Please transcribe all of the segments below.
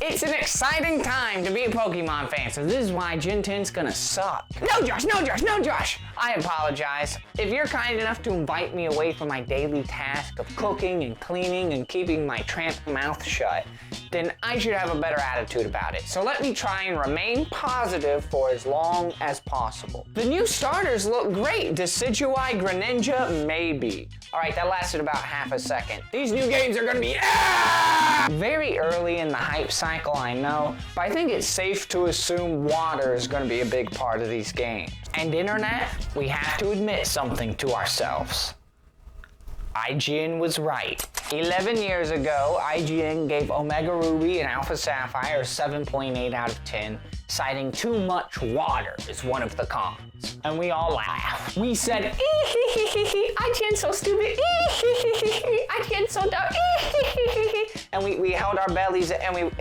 It's an exciting time to be a Pokemon fan, so this is why Gen 10's gonna suck. No Josh, no Josh, no Josh! I apologize. If you're kind enough to invite me away from my daily task of cooking and cleaning and keeping my trapped mouth shut, then I should have a better attitude about it. So let me try and remain positive for as long as possible. The new starters look great. Decidueye, Greninja, maybe. All right, that lasted about half a second. These new games are gonna be very early in the hype cycle, I know, but I think it's safe to assume water is gonna be a big part of these games. And internet, we have to admit something to ourselves. IGN was right. 11 years ago, IGN gave Omega Ruby and Alpha Sapphire a 7.8 out of 10, citing too much water as one of the cons. And we all laughed. We said, IGN's so stupid, IGN's so dumb, and we held our bellies and we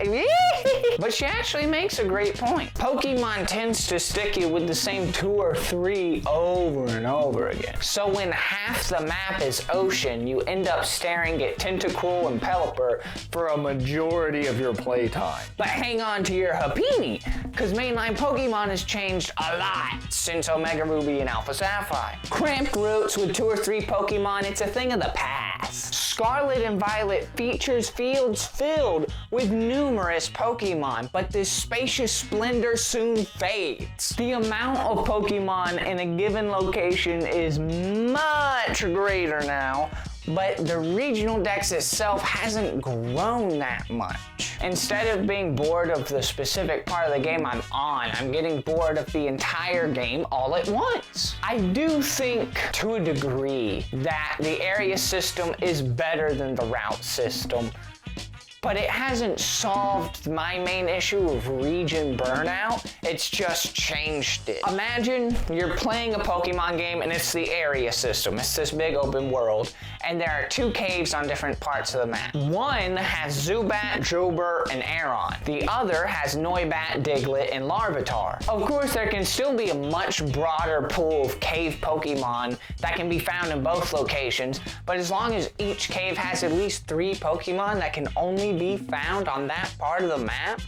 but she actually makes a great point. Pokemon tends to stick you with the same 2 or 3 over and over again. So when half the map is ocean, you end up staring at Tentacruel and Pelipper for a majority of your playtime. But hang on to your Happiny, because mainline Pokemon has changed a lot since Omega Ruby and Alpha Sapphire. Cramped routes with 2 or 3 Pokemon, it's a thing of the past. Scarlet and Violet features fields filled with numerous Pokemon, but this spacious splendor soon fades. The amount of Pokemon in a given location is much greater now, but the regional dex itself hasn't grown that much. Instead of being bored of the specific part of the game I'm on, I'm getting bored of the entire game all at once. I do think, to a degree, that the area system is better than the route system, but it hasn't solved my main issue of region burnout. It's just changed it. Imagine you're playing a Pokemon game and it's the area system. It's this big open world, and there are 2 caves on different parts of the map. One has Zubat, Jolbur, and Aron. The other has Noibat, Diglett, and Larvitar. Of course, there can still be a much broader pool of cave Pokemon that can be found in both locations, but as long as each cave has at least 3 Pokemon that can only be found on that part of the map,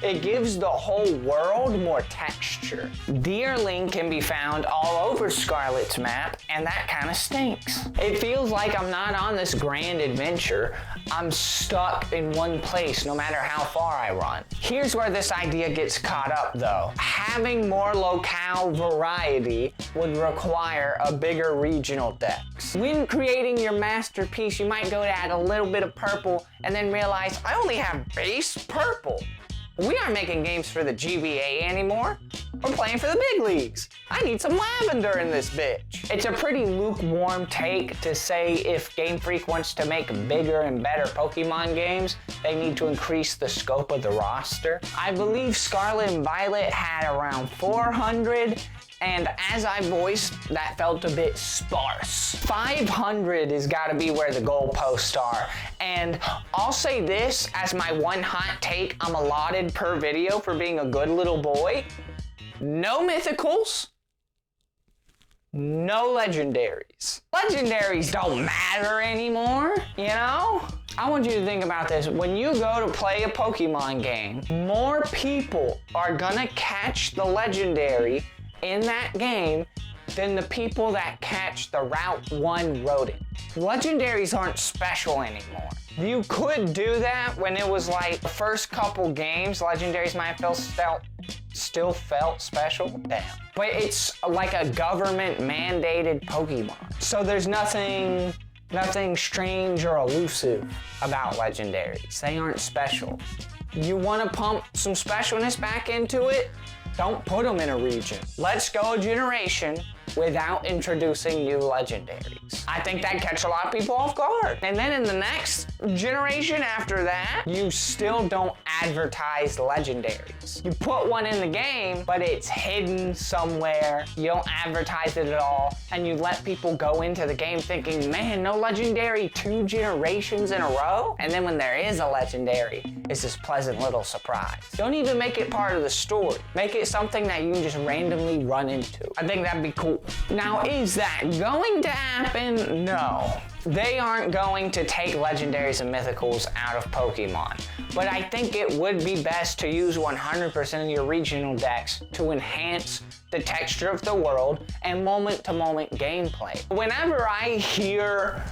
it gives the whole world more texture. Deerling can be found all over Scarlet's map, and that kind of stinks. It feels like I'm not on this grand adventure. I'm stuck in one place no matter how far I run. Here's where this idea gets caught up though. Having more locale variety would require a bigger regional dex. When creating your masterpiece, you might go to add a little bit of purple and then realize I only have base purple. We aren't making games for the GBA anymore. We're playing for the big leagues. I need some lavender in this bitch. It's a pretty lukewarm take to say if Game Freak wants to make bigger and better Pokemon games, they need to increase the scope of the roster. I believe Scarlet and Violet had around 400, and as I voiced, that felt a bit sparse. 500 has got to be where the goalposts are. And I'll say this as my one hot take I'm allotted per video for being a good little boy. No mythicals, no legendaries. Legendaries don't matter anymore, you know? I want you to think about this. When you go to play a Pokemon game, more people are gonna catch the legendary in that game than the people that catch the Route 1 rodent. Legendaries aren't special anymore. You could do that when it was like the first couple games, legendaries might have still felt special. Damn. But it's like a government mandated Pokemon. So there's nothing strange or elusive about legendaries. They aren't special. You want to pump some specialness back into it? Don't put them in a region. Let's go a generation without introducing new legendaries. I think that'd catch a lot of people off guard. And then in the next generation after that, you still don't advertise legendaries. You put one in the game, but it's hidden somewhere. You don't advertise it at all, and you let people go into the game thinking, man, no legendary 2 generations in a row? And then when there is a legendary, it's this pleasant little surprise. Don't even make it part of the story. Make it something that you can just randomly run into. I think that'd be cool. Now, is that going to happen? No. they aren't going to take legendaries and mythicals out of Pokemon. But I think it would be best to use 100% of your regional decks to enhance the texture of the world and moment-to-moment gameplay. Whenever I hear,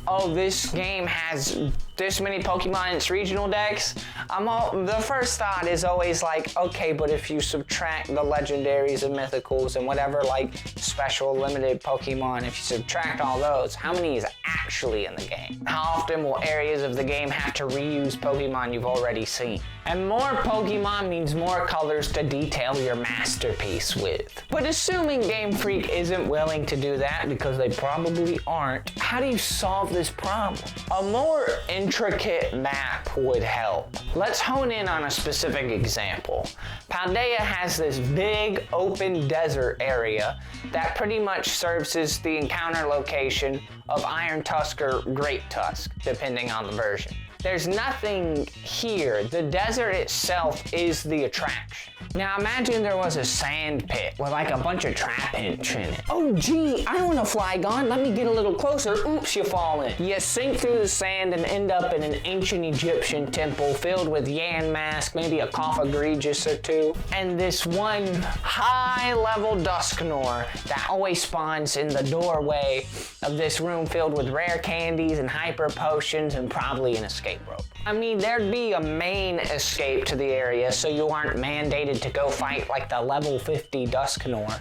oh, this game has this many Pokemon in its regional decks, the first thought is always like, okay, but if you subtract the legendaries and mythicals and whatever like special limited Pokemon, if you subtract all those, how many is actually in the game? How often will areas of the game have to reuse Pokemon you've already seen? And more Pokemon means more colors to detail your masterpiece with. But assuming Game Freak isn't willing to do that, because they probably aren't, how do you solve this problem? A more intricate map would help. Let's hone in on a specific example. Paldea has this big open desert area that pretty much serves as the encounter location of Iron Tusk or Great Tusk, depending on the version. There's nothing here. The desert itself is the attraction. Now imagine there was a sand pit with like a bunch of trapinch in it. Oh gee, I don't want to Flygon. Let me get a little closer. Oops, you fall in. You sink through the sand and end up in an ancient Egyptian temple filled with Yan mask, maybe a Cough Egregious or two, and this one high-level Dusknor that always spawns in the doorway of this room filled with rare candies and hyper potions and probably an escape rope. I mean, there'd be a main escape to the area so you aren't mandated to go fight like the level 50 Dusknor,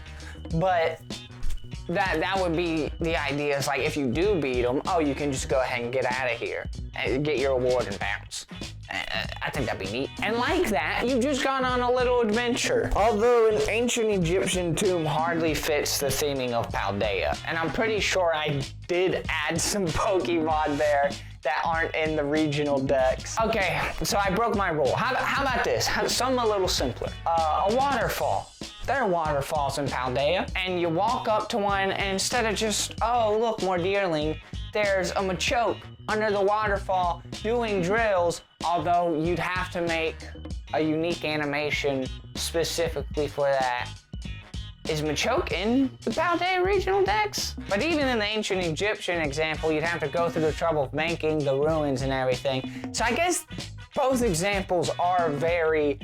but that would be the idea. Is like if you do beat them, oh, you can just go ahead and get out of here and get your award and bounce. I think that'd be neat. And like that, you've just gone on a little adventure. Although an ancient Egyptian tomb hardly fits the theming of Paldea, and I'm pretty sure I did add some Pokemon there that aren't in the regional decks. Okay, so I broke my rule. How about this? Something a little simpler. A waterfall. There are waterfalls in Paldea, and you walk up to one, and instead of just, oh, look, more deerling, there's a Machoke under the waterfall doing drills, although you'd have to make a unique animation specifically for that. Is Machoke in the Paldea regional decks? But even in the ancient Egyptian example, you'd have to go through the trouble of making the ruins and everything. So I guess both examples are very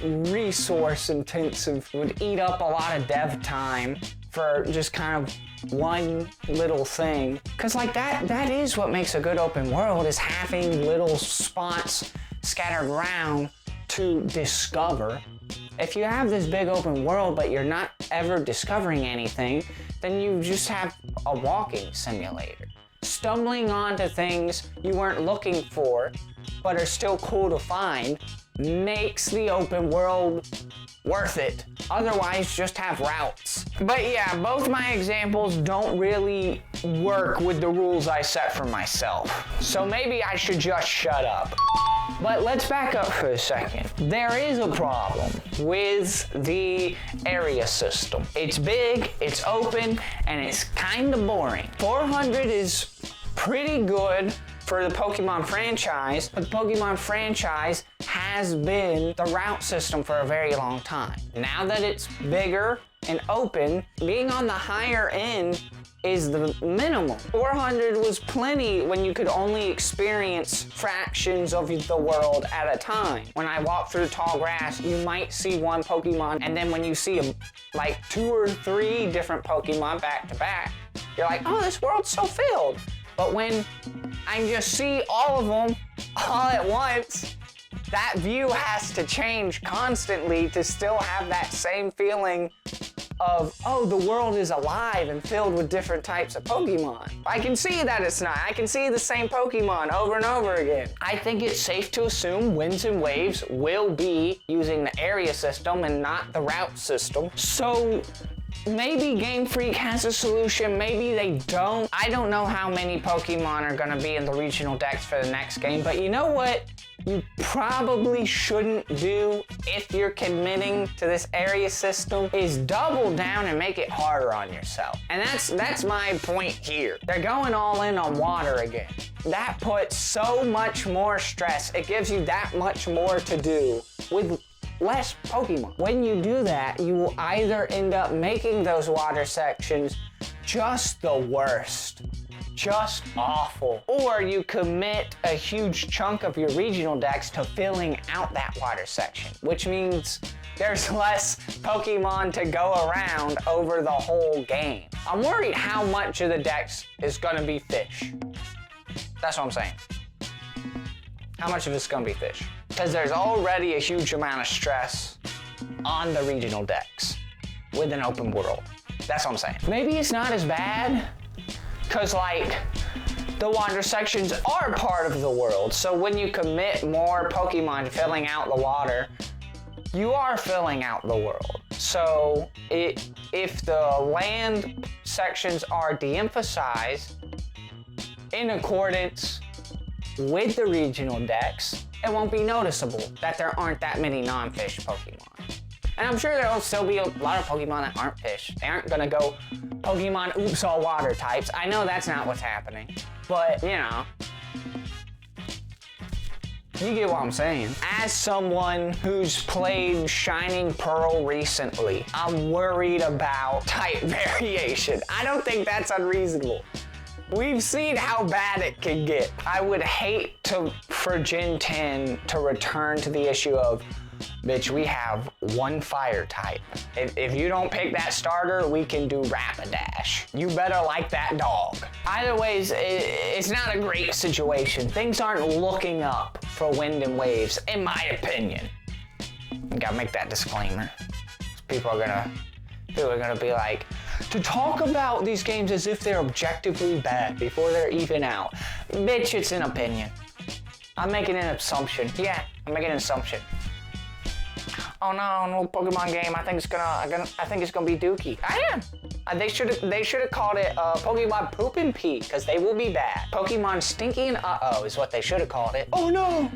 resource intensive, would eat up a lot of dev time for just kind of one little thing. Cause like that is what makes a good open world, is having little spots scattered around to discover. If you have this big open world, but you're not ever discovering anything, then you just have a walking simulator. Stumbling onto things you weren't looking for, but are still cool to find, makes the open world worth it. Otherwise, just have routes. But yeah, both my examples don't really work with the rules I set for myself. So maybe I should just shut up. But let's back up for a second. There is a problem with the area system. It's big, it's open, and it's kind of boring. 400 is pretty good for the Pokemon franchise, but the Pokemon franchise has been the route system for a very long time. Now that it's bigger and open, being on the higher end is the minimum. 400 was plenty when you could only experience fractions of the world at a time. When I walk through tall grass, you might see one Pokemon, and then when you see like 2 or 3 different Pokemon back to back, you're like, oh, this world's so filled. But when I just see all of them all at once, that view has to change constantly to still have that same feeling of, oh, the world is alive and filled with different types of Pokemon. I can see that it's not. I can see the same Pokemon over and over again. I think it's safe to assume Winds and Waves will be using the area system and not the route system. So maybe Game Freak has a solution, maybe they don't. I don't know how many Pokemon are gonna be in the regional decks for the next game, but you know what you probably shouldn't do if you're committing to this area system is double down and make it harder on yourself. And that's my point here. They're going all in on water again. That puts so much more stress. It gives you that much more to do with less Pokemon. When you do that, you will either end up making those water sections just the worst, just awful. Or you commit a huge chunk of your regional decks to filling out that water section, which means there's less Pokemon to go around over the whole game. I'm worried how much of the decks is gonna be fish. That's what I'm saying. How much of it's gonna be fish? Because there's already a huge amount of stress on the regional decks with an open world. That's what I'm saying. Maybe it's not as bad, because like, the water sections are part of the world. So when you commit more Pokemon to filling out the water, you are filling out the world. So if the land sections are de-emphasized in accordance with the regional decks, it won't be noticeable that there aren't that many non-fish Pokemon. And I'm sure there'll still be a lot of Pokemon that aren't fish. They aren't gonna go Pokemon oops all water types. I know that's not what's happening, but you know, you get what I'm saying. As someone who's played Shining Pearl recently, I'm worried about type variation. I don't think that's unreasonable. We've seen how bad it can get. I would hate for Gen 10 to return to the issue of, bitch, we have one fire type. If you don't pick that starter, we can do Rapidash. You better like that dog. Either ways, it's not a great situation. Things aren't looking up for Wind and Waves, in my opinion. I gotta make that disclaimer. People are gonna be like, to talk about these games as if they're objectively bad before they're even out. Bitch, it's an opinion. I'm making an assumption. Yeah, I'm making an assumption. Oh no, no Pokemon game. I think it's gonna be dookie. I am. They should have called it Pokemon Poop and Pee, because they will be bad. Pokemon Stinky and Uh-oh is what they should have called it. Oh no!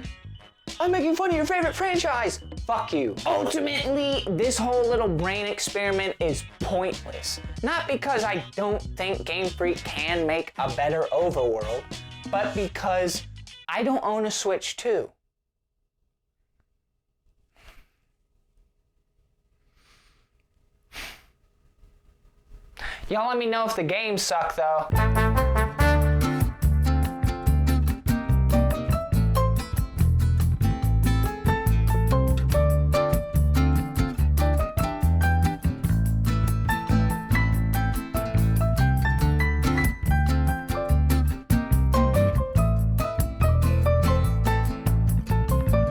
I'm making fun of your favorite franchise. Fuck you. Ultimately, this whole little brain experiment is pointless. Not because I don't think Game Freak can make a better overworld, but because I don't own a Switch 2. Y'all let me know if the games suck though.